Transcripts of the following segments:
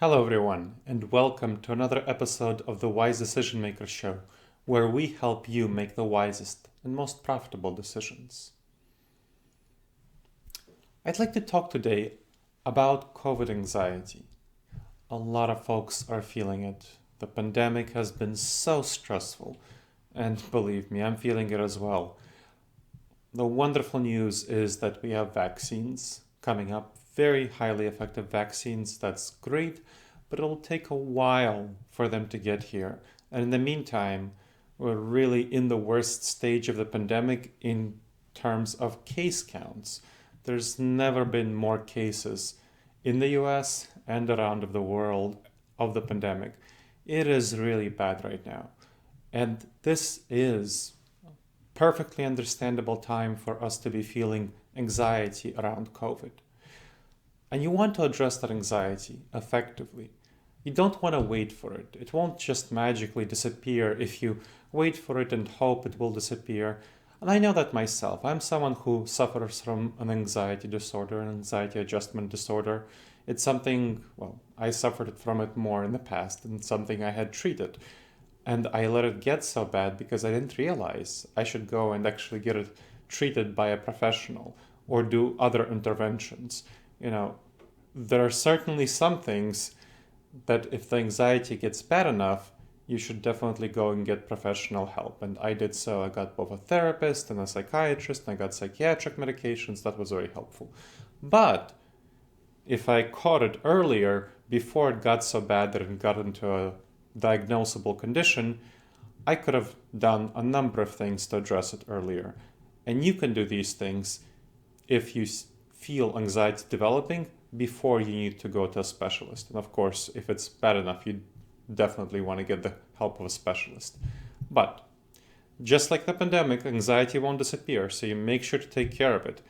Hello, everyone, and welcome to another episode of the Wise Decision Maker Show, where we help you make the wisest and most profitable decisions. I'd like to talk today about COVID anxiety. A lot of folks are feeling it. The pandemic has been so stressful, and believe me, I'm feeling it as well. The wonderful news is that we have vaccines coming up, very highly effective vaccines. That's great, but it'll take a while for them to get here. And in the meantime, we're really in the worst stage of the pandemic in terms of case counts. There's never been more cases in the US and around the world of the pandemic. It is really bad right now. And this is perfectly understandable time for us to be feeling anxiety around COVID. And you want to address that anxiety effectively. You don't want to wait for it. It won't just magically disappear if you wait for it and hope it will disappear. And I know that myself. I'm someone who suffers from an anxiety disorder, an anxiety adjustment disorder. It's something, I suffered from it more in the past and something I had treated. And I let it get so bad because I didn't realize I should go and actually get it treated by a professional or do other interventions. There are certainly some things that if the anxiety gets bad enough, you should definitely go and get professional help. And I did so. I got both a therapist and a psychiatrist, and I got psychiatric medications. That was very helpful. But if I caught it earlier, before it got so bad that it got into a diagnosable condition, I could have done a number of things to address it earlier. And you can do these things if you feel anxiety developing before you need to go to a specialist. And of course, if it's bad enough, you definitely want to get the help of a specialist. But just like the pandemic, anxiety won't disappear, so you make sure to take care of it.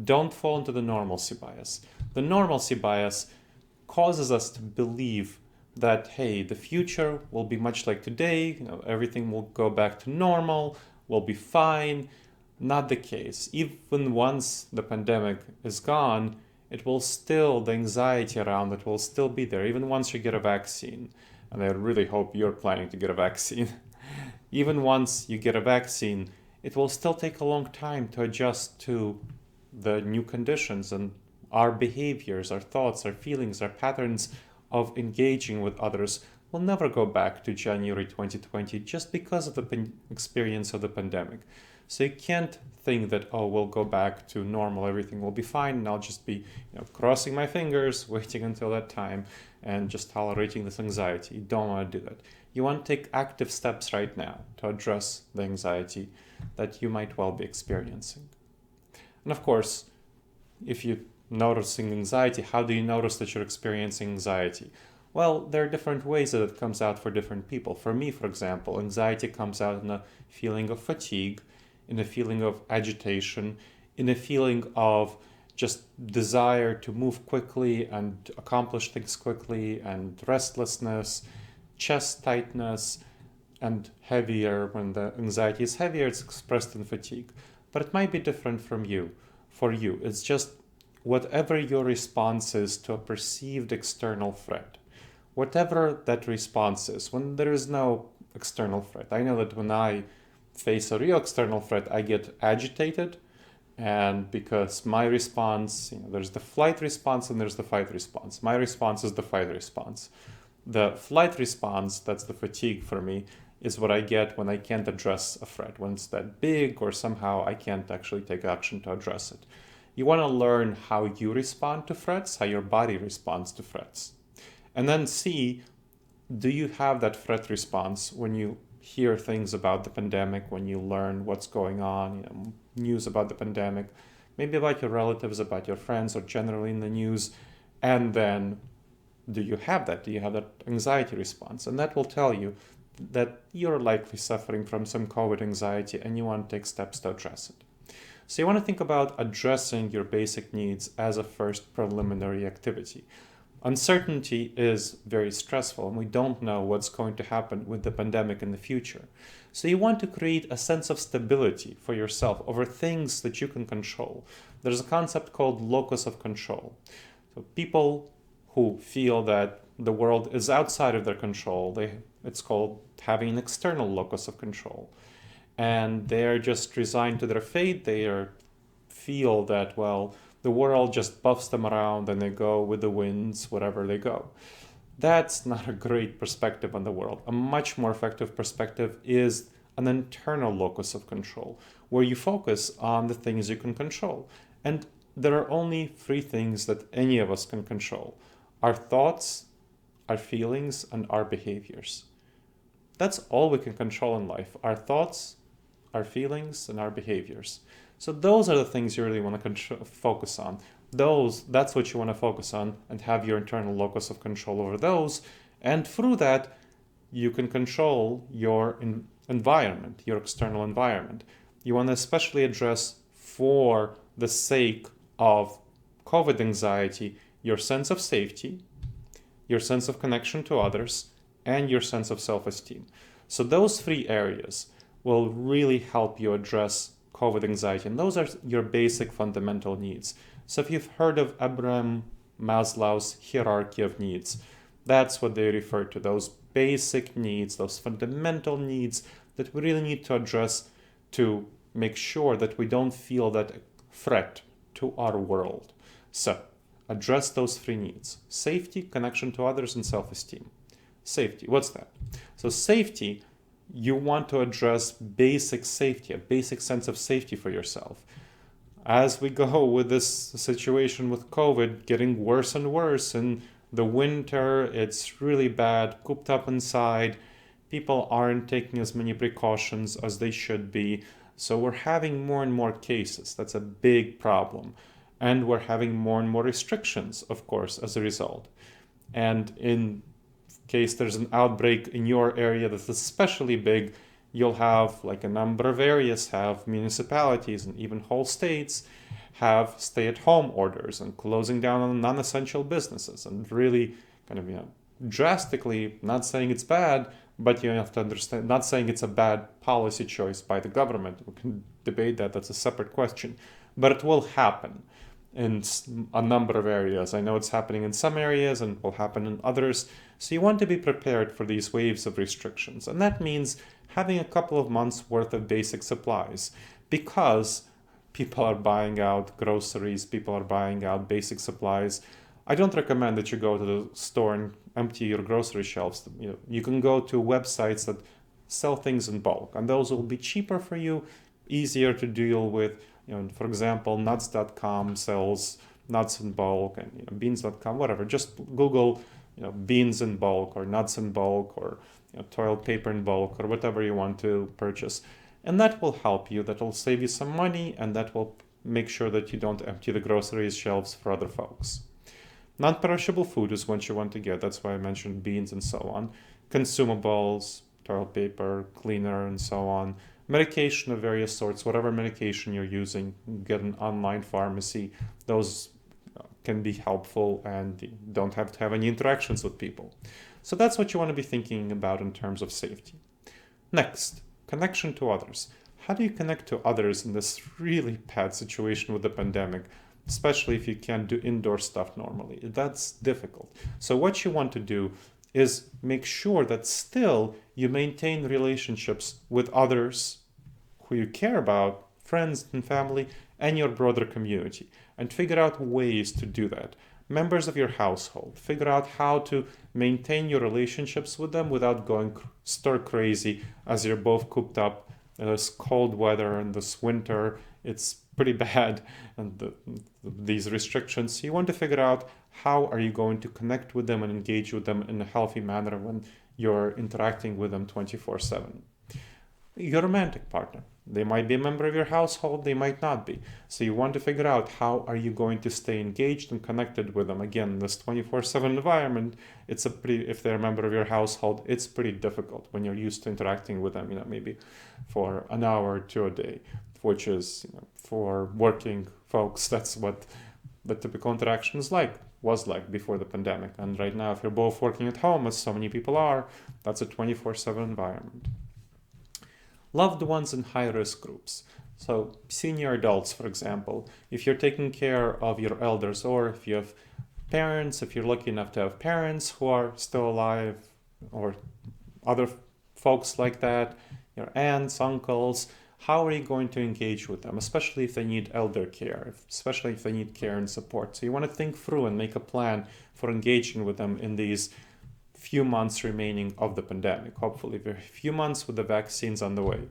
Don't fall into the normalcy bias. The normalcy bias causes us to believe that, hey, the future will be much like today, everything will go back to normal, we'll be fine. Not the case. Even once the pandemic is gone, the anxiety around it will still be there, even once you get a vaccine. And I really hope you're planning to get a vaccine. Even once you get a vaccine, it will still take a long time to adjust to the new conditions and our behaviors, our thoughts, our feelings, our patterns of engaging with others will never go back to January 2020 just because of the experience of the pandemic. So you can't think that, we'll go back to normal, everything will be fine, and I'll just be crossing my fingers, waiting until that time, and just tolerating this anxiety. You don't want to do that. You want to take active steps right now to address the anxiety that you might well be experiencing. And of course, if you're noticing anxiety, how do you notice that you're experiencing anxiety? Well, there are different ways that it comes out for different people. For me, for example, anxiety comes out in a feeling of fatigue, in a feeling of agitation, in a feeling of just desire to move quickly and accomplish things quickly, and restlessness, chest tightness, and heavier. When the anxiety is heavier, it's expressed in fatigue. But it might be different for you. It's just whatever your response is to a perceived external threat. Whatever that response is, when there is no external threat. I know that when I face a real external threat, I get agitated, and because my response, there's the flight response and there's the fight response. My response is the fight response. The flight response, that's the fatigue for me, is what I get when I can't address a threat, when it's that big or somehow I can't actually take action to address it. You want to learn how you respond to threats, how your body responds to threats. And then see, do you have that threat response when you hear things about the pandemic, when you learn what's going on, news about the pandemic, maybe about your relatives, about your friends, or generally in the news. And then do you have that? Do you have that anxiety response? And that will tell you that you're likely suffering from some COVID anxiety and you want to take steps to address it. So you want to think about addressing your basic needs as a first preliminary activity. Uncertainty is very stressful, and we don't know what's going to happen with the pandemic in the future. So you want to create a sense of stability for yourself over things that you can control. There's a concept called locus of control. So people who feel that the world is outside of their control. It's called having an external locus of control. And they're just resigned to their fate. Feel that, well, the world just buffs them around and they go with the winds wherever they go. That's not a great perspective on the world. A much more effective perspective is an internal locus of control, where you focus on the things you can control. And there are only three things that any of us can control: our thoughts, our feelings, and our behaviors. That's all we can control in life: our thoughts, our feelings, and our behaviors. So those are the things you really want to focus on. That's what you want to focus on and have your internal locus of control over those. And through that, you can control your environment, your external environment. You want to especially address, for the sake of COVID anxiety, your sense of safety, your sense of connection to others, and your sense of self-esteem. So those three areas will really help you address COVID anxiety. And those are your basic fundamental needs. So if you've heard of Abraham Maslow's hierarchy of needs, that's what they refer to, those basic needs, those fundamental needs that we really need to address to make sure that we don't feel that threat to our world. So address those three needs: safety, connection to others, and self-esteem. Safety, what's that? So safety, you want to address basic safety, a basic sense of safety for yourself. As we go with this situation with COVID getting worse and worse, in the winter it's really bad, cooped up inside, people aren't taking as many precautions as they should be, so we're having more and more cases. That's a big problem. And we're having more and more restrictions, of course, as a result. And in case there's an outbreak in your area that's especially big, you'll have, like a number of areas have, municipalities and even whole states have stay-at-home orders and closing down on non-essential businesses, and really kind of, drastically, not saying it's bad, but you have to understand, not saying it's a bad policy choice by the government. We can debate that, that's a separate question. But it will happen in a number of areas. I know it's happening in some areas and will happen in others. So you want to be prepared for these waves of restrictions. And that means having a couple of months worth of basic supplies, because people are buying out groceries, people are buying out basic supplies. I don't recommend that you go to the store and empty your grocery shelves. You can go to websites that sell things in bulk, and those will be cheaper for you, easier to deal with. For example, nuts.com sells nuts in bulk, and beans.com, whatever. Just Google, beans in bulk or nuts in bulk or toilet paper in bulk or whatever you want to purchase. And that will help you, that will save you some money, and that will make sure that you don't empty the grocery shelves for other folks. Non-perishable food is what you want to get. That's why I mentioned beans and so on. Consumables, toilet paper, cleaner, and so on. Medication of various sorts, whatever medication you're using, get an online pharmacy. Those can be helpful and you don't have to have any interactions with people. So that's what you want to be thinking about in terms of safety. Next, connection to others. How do you connect to others in this really bad situation with the pandemic, especially if you can't do indoor stuff normally? That's difficult. So what you want to do is make sure that still you maintain relationships with others who you care about, friends and family, and your broader community, and figure out ways to do that. Members of your household, figure out how to maintain your relationships with them without going stir crazy as you're both cooped up in this cold weather and this winter. It's pretty bad, and these restrictions. You want to figure out how are you going to connect with them and engage with them in a healthy manner when you're interacting with them 24/7. Your romantic partner, they might be a member of your household, they might not be. So you want to figure out how are you going to stay engaged and connected with them. Again, this 24/7 environment, if they're a member of your household, it's pretty difficult when you're used to interacting with them, maybe for an hour or two a day, which is, for working folks, that's what the typical interaction was like before the pandemic. And right now, if you're both working at home, as so many people are, that's a 24/7 environment. Loved ones in high-risk groups. So senior adults, for example, if you're taking care of your elders, or if you have parents, if you're lucky enough to have parents who are still alive, or other folks like that, your aunts, uncles, how are you going to engage with them, especially if they need elder care, especially if they need care and support? So you want to think through and make a plan for engaging with them in these few months remaining of the pandemic, hopefully very few months with the vaccines on the way.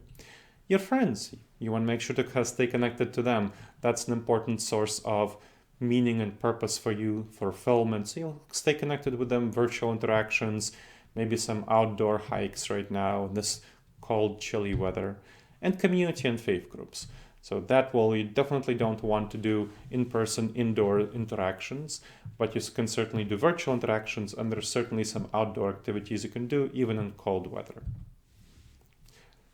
Your friends, you want to make sure to stay connected to them. That's an important source of meaning and purpose for you, fulfillment. So you'll stay connected with them, virtual interactions, maybe some outdoor hikes right now in this cold, chilly weather, and community and faith groups. So that you definitely don't want to do in-person, indoor interactions, but you can certainly do virtual interactions, and there's certainly some outdoor activities you can do even in cold weather.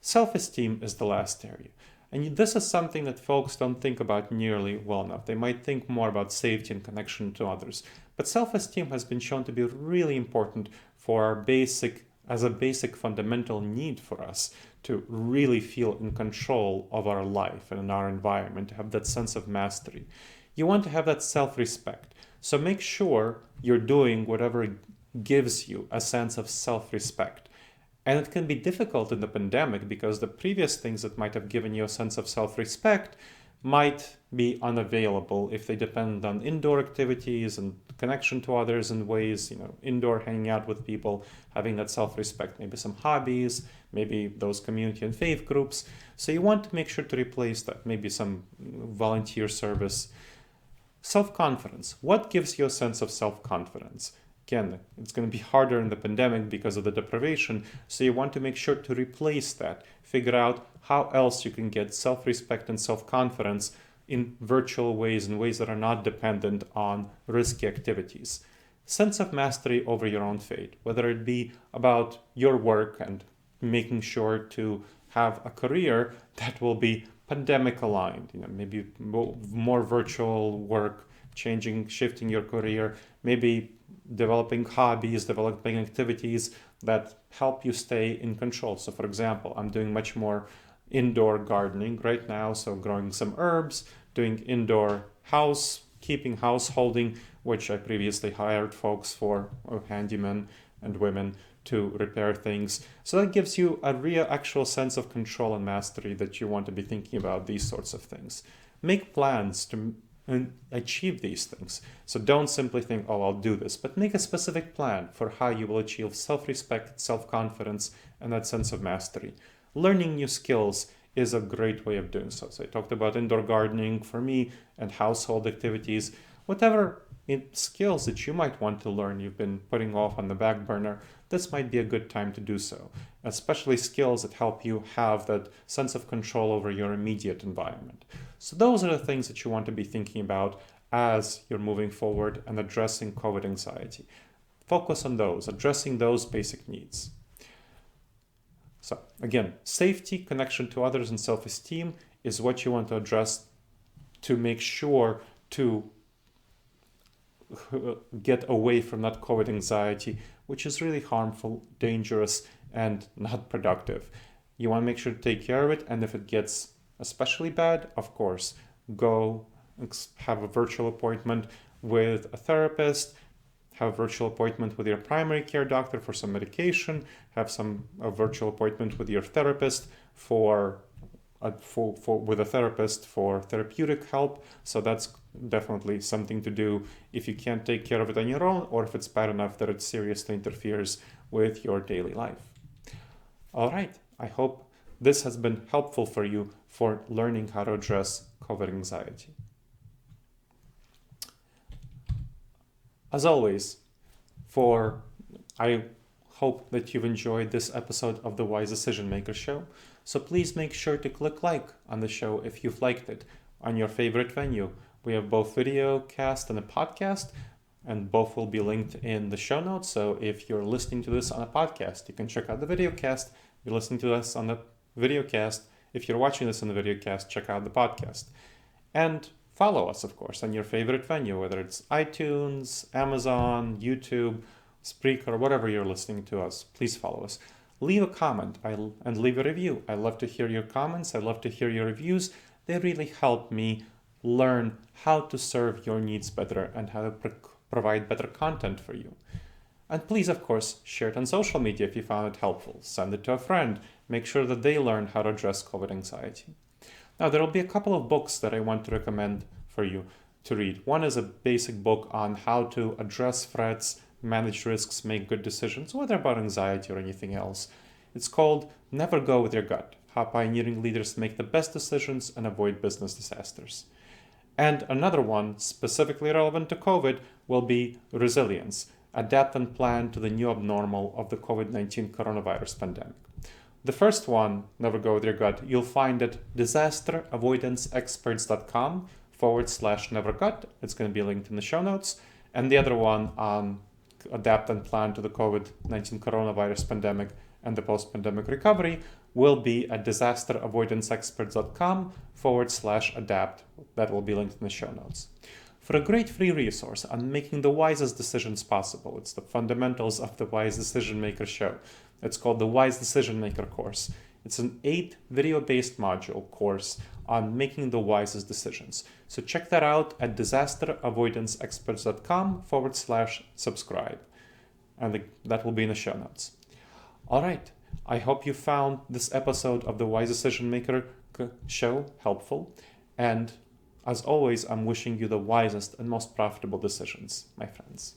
Self-esteem is the last area. And this is something that folks don't think about nearly well enough. They might think more about safety and connection to others. But self-esteem has been shown to be really important for as a basic fundamental need for us to really feel in control of our life and in our environment, to have that sense of mastery. You want to have that self-respect. So make sure you're doing whatever gives you a sense of self-respect. And it can be difficult in the pandemic because the previous things that might have given you a sense of self-respect might be unavailable if they depend on indoor activities and connection to others in ways, indoor hanging out with people, having that self-respect, maybe some hobbies, maybe those community and faith groups. So you want to make sure to replace that, maybe some volunteer service. Self-confidence. What gives you a sense of self-confidence? Again, it's going to be harder in the pandemic because of the deprivation, so you want to make sure to replace that. Figure out how else you can get self-respect and self-confidence in virtual ways, in ways that are not dependent on risky activities. Sense of mastery over your own fate, whether it be about your work and making sure to have a career that will be pandemic aligned, maybe more virtual work, shifting your career, maybe developing hobbies, developing activities that help you stay in control. So for example, I'm doing much more indoor gardening right now, so growing some herbs, doing indoor householding, which I previously hired folks for, or handymen and women, to repair things. So that gives you a real actual sense of control and mastery that you want to be thinking about these sorts of things. Make plans to achieve these things. So don't simply think, oh, I'll do this, but make a specific plan for how you will achieve self-respect, self-confidence, and that sense of mastery. Learning new skills is a great way of doing so. So I talked about indoor gardening for me and household activities. Whatever skills that you might want to learn, you've been putting off on the back burner, this might be a good time to do so, especially skills that help you have that sense of control over your immediate environment. So those are the things that you want to be thinking about as you're moving forward and addressing COVID anxiety. Focus on those, addressing those basic needs. So again, safety, connection to others, and self-esteem is what you want to address to make sure to get away from that COVID anxiety, which is really harmful, dangerous, and not productive. You want to make sure to take care of it, and if it gets especially bad, of course, go have a virtual appointment with a therapist, have a virtual appointment with your primary care doctor for some medication, have a virtual appointment with your therapist with a therapist for therapeutic help. So that's definitely something to do if you can't take care of it on your own, or if it's bad enough that it seriously interferes with your daily life. All right, I hope this has been helpful for you for learning how to address COVID anxiety. As always, I hope that you've enjoyed this episode of the Wise Decision Maker Show. So please make sure to click like on the show if you've liked it on your favorite venue. We have both video cast and a podcast, and both will be linked in the show notes. So if you're listening to this on a podcast, you can check out the video cast. If you're listening to this on the video cast, if you're watching this on the video cast, check out the podcast. And follow us, of course, on your favorite venue, whether it's iTunes, Amazon, YouTube, Spreaker, whatever you're listening to us. Please follow us. Leave a comment and leave a review. I love to hear your comments. I love to hear your reviews. They really help me learn how to serve your needs better and how to provide better content for you. And please, of course, share it on social media if you found it helpful. Send it to a friend. Make sure that they learn how to address COVID anxiety. Now, there will be a couple of books that I want to recommend for you to read. One is a basic book on how to address threats, manage risks, make good decisions, whether about anxiety or anything else. It's called Never Go With Your Gut: How Pioneering Leaders Make the Best Decisions and Avoid Business Disasters. And another one, specifically relevant to COVID, will be Resilience: Adapt and Plan to the New Abnormal of the COVID-19 Coronavirus Pandemic. The first one, Never Go With Your Gut, you'll find at disasteravoidanceexperts.com/nevergut. It's going to be linked in the show notes. And the other one on Adapt and Plan to the COVID-19 Coronavirus Pandemic and the Post-Pandemic Recovery will be at disasteravoidanceexperts.com/adapt. That will be linked in the show notes. For a great free resource on making the wisest decisions possible, it's the fundamentals of the Wise Decision Maker show. It's called the Wise Decision Maker course. It's an 8 video-based module course on making the wisest decisions. So check that out at disasteravoidanceexperts.com/subscribe. And that will be in the show notes. All right. I hope you found this episode of the Wise Decision Maker show helpful. And as always, I'm wishing you the wisest and most profitable decisions, my friends.